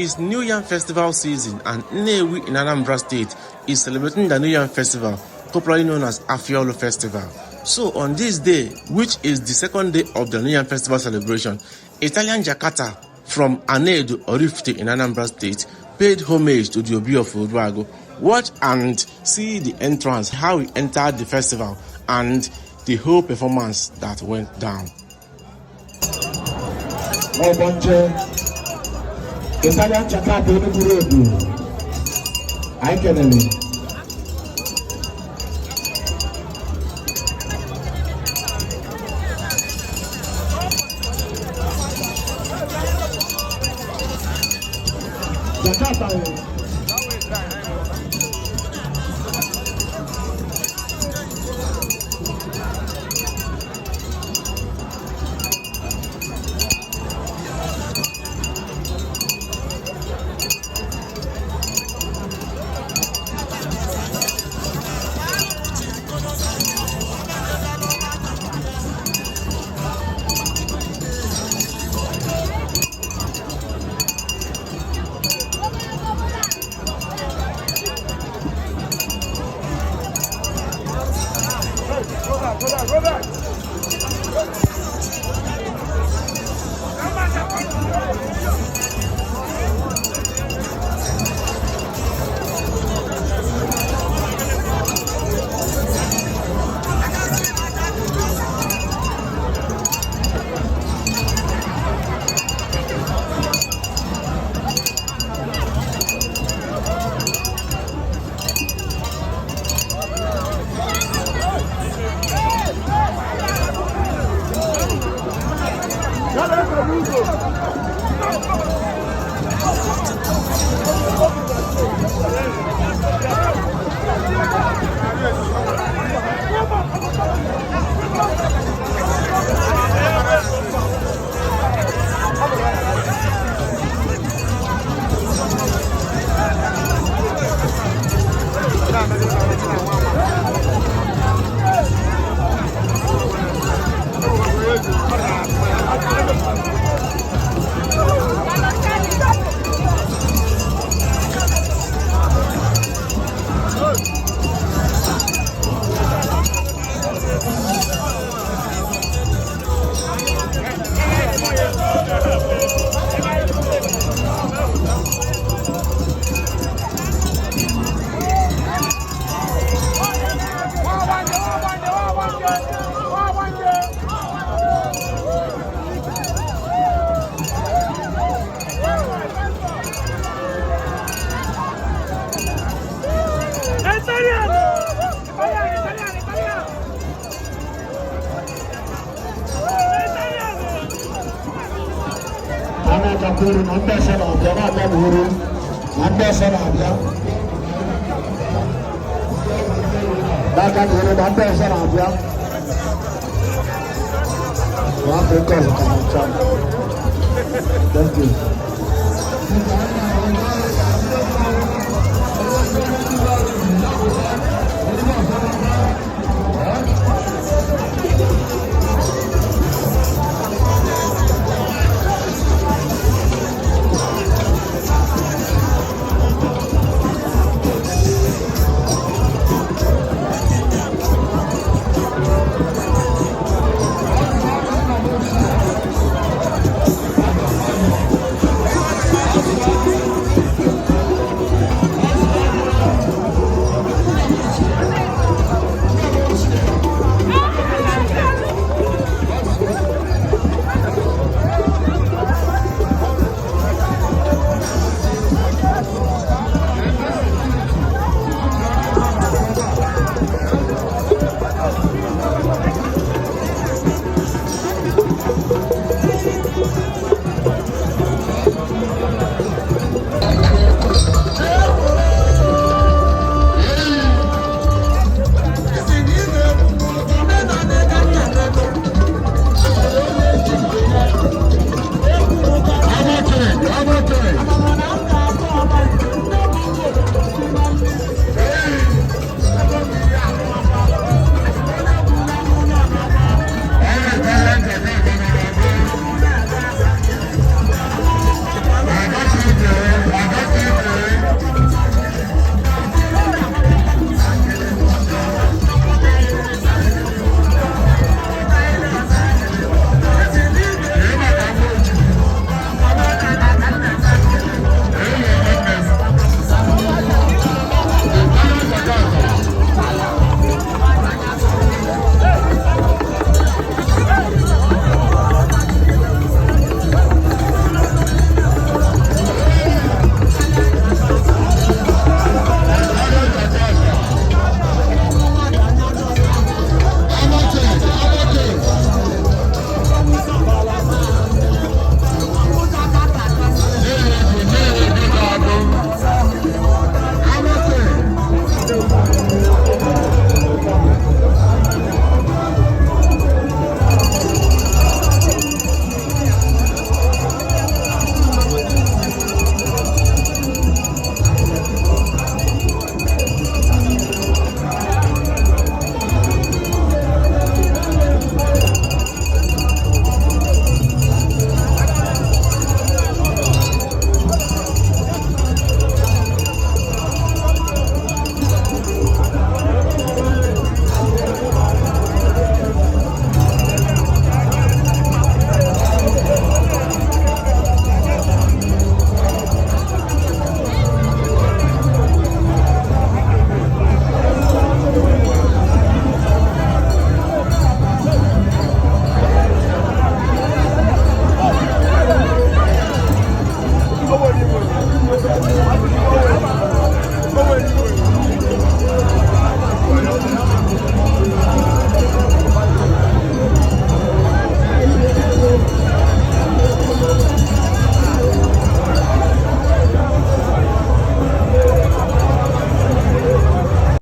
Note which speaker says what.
Speaker 1: is New Yam Festival season, and Nnewi in Anambra State is celebrating the New Yam Festival, popularly known as Afiaolu Festival. So on this day, which is the second day of the New Yam Festival celebration, Italian Jakarta from Anedo Orifite in Anambra State paid homage to the Obi of Oduago. Watch and see the entrance, how he entered the festival, and the whole performance that went down.
Speaker 2: Italian Jakarta in the I can Jakarta. Go back. Guru nanda sana jana guru nanda sana dia baka guru nanda sana dia wa because thank you.